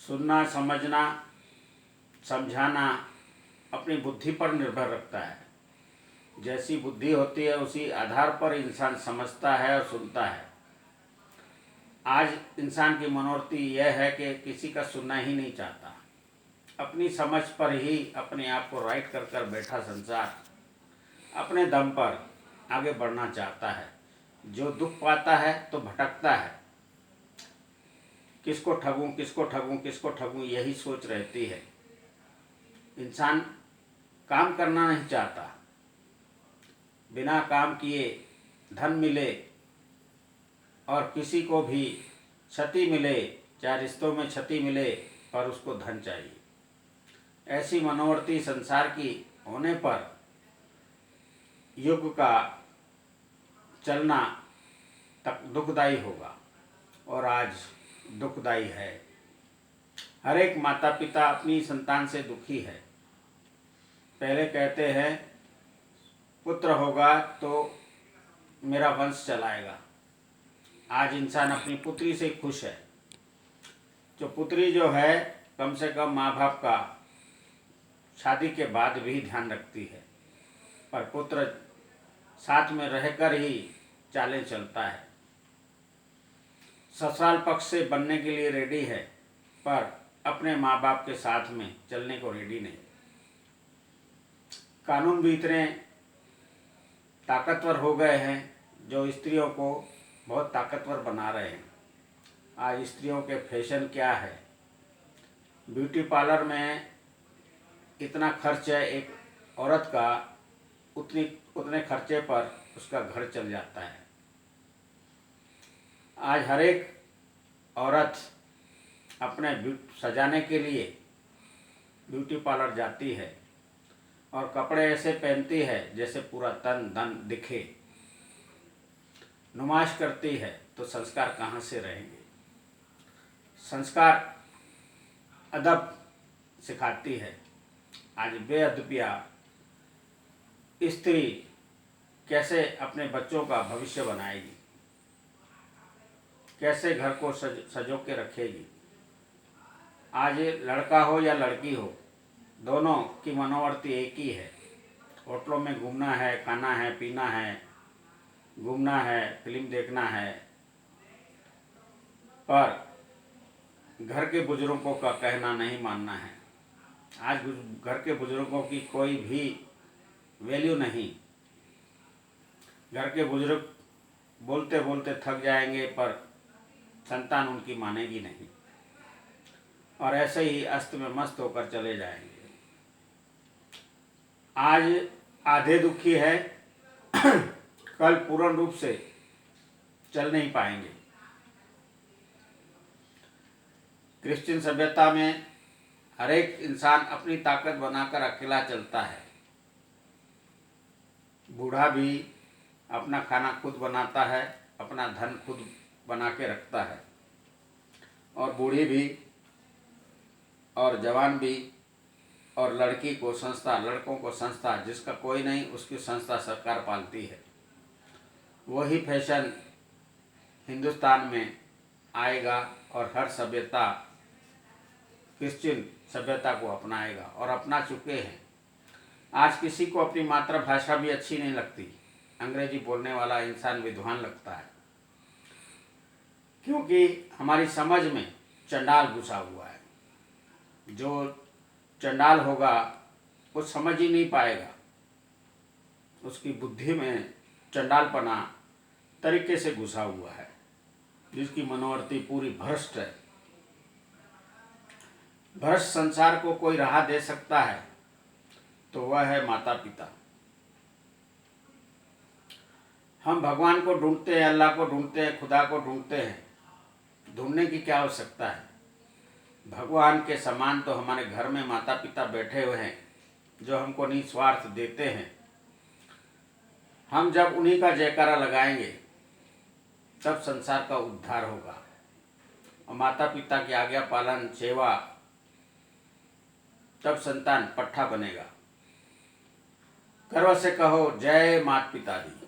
सुनना, समझना, समझाना अपनी बुद्धि पर निर्भर रखता है। जैसी बुद्धि होती है उसी आधार पर इंसान समझता है और सुनता है। आज इंसान की मनोवृत्ति यह है कि किसी का सुनना ही नहीं चाहता। अपनी समझ पर ही अपने आप को राइट कर कर बैठा संसार अपने दम पर आगे बढ़ना चाहता है। जो दुख पाता है तो भटकता है। किसको ठगूं, किसको ठगूं, किसको ठगूं, यही सोच रहती है। इंसान काम करना नहीं चाहता। बिना काम किए धन मिले और किसी को भी क्षति मिले, चाहे रिश्तों में क्षति मिले, पर उसको धन चाहिए। ऐसी मनोवृत्ति संसार की होने पर युग का चलना तक दुखदायी होगा, और आज दुखदायी है। हर एक माता पिता अपनी संतान से दुखी है। पहले कहते हैं पुत्र होगा तो मेरा वंश चलाएगा। आज इंसान अपनी पुत्री से खुश है। जो पुत्री जो है कम से कम माँ बाप का शादी के बाद भी ध्यान रखती है, पर पुत्र साथ में रहकर ही चालें चलता है। ससुराल पक्ष से बनने के लिए रेडी है, पर अपने माँ बाप के साथ में चलने को रेडी नहीं। कानून भी इतने ताकतवर हो गए हैं जो स्त्रियों को बहुत ताकतवर बना रहे हैं। आज स्त्रियों के फैशन क्या है। ब्यूटी पार्लर में इतना खर्च है एक औरत का, उतने खर्चे पर उसका घर चल जाता है। आज हर एक औरत अपने सजाने के लिए ब्यूटी पार्लर जाती है और कपड़े ऐसे पहनती है जैसे पूरा तन धन दिखे। नुमाइश करती है तो संस्कार कहाँ से रहेंगे। संस्कार अदब सिखाती है। आज बेअदबिया स्त्री कैसे अपने बच्चों का भविष्य बनाएगी, कैसे घर को सजो के रखेगी। आज लड़का हो या लड़की हो, दोनों की मनोवृत्ति एक ही है। होटलों में घूमना है, खाना है, पीना है, घूमना है, फिल्म देखना है, पर घर के बुजुर्गों का कहना नहीं मानना है। आज घर के बुजुर्गों की कोई भी वैल्यू नहीं। घर के बुजुर्ग बोलते बोलते थक जाएंगे, पर संतान उनकी मानेगी नहीं, और ऐसे ही अस्त में मस्त होकर चले जाएंगे। आज आधे दुखी है, कल पूर्ण रूप से चल नहीं पाएंगे। क्रिश्चियन सभ्यता में हर एक इंसान अपनी ताकत बनाकर अकेला चलता है। बूढ़ा भी अपना खाना खुद बनाता है, अपना धन खुद बना के रखता है, और बूढ़ी भी और जवान भी, और लड़की को संस्था, लड़कों को संस्था, जिसका कोई नहीं उसकी संस्था सरकार पालती है। वही फैशन हिंदुस्तान में आएगा और हर सभ्यता क्रिश्चियन सभ्यता को अपनाएगा, और अपना चुके हैं। आज किसी को अपनी मातृभाषा भी अच्छी नहीं लगती। अंग्रेजी बोलने वाला इंसान विद्वान लगता है, क्योंकि हमारी समझ में चंडाल घुसा हुआ है। जो चंडाल होगा वो समझ ही नहीं पाएगा। उसकी बुद्धि में चंडालपना तरीके से घुसा हुआ है, जिसकी मनोवृत्ति पूरी भ्रष्ट है। भ्रष्ट संसार को कोई राह दे सकता है तो वह है माता पिता। हम भगवान को ढूंढते हैं, अल्लाह को ढूंढते हैं, खुदा को ढूंढते हैं। ढूंढने की क्या आवश्यकता है। भगवान के समान तो हमारे घर में माता पिता बैठे हुए हैं, जो हमको निस्वार्थ देते हैं। हम जब उन्हीं का जयकारा लगाएंगे तब संसार का उद्धार होगा। और माता पिता की आज्ञा पालन, सेवा, तब संतान पट्ठा बनेगा। गर्व से कहो जय माता पिता दी।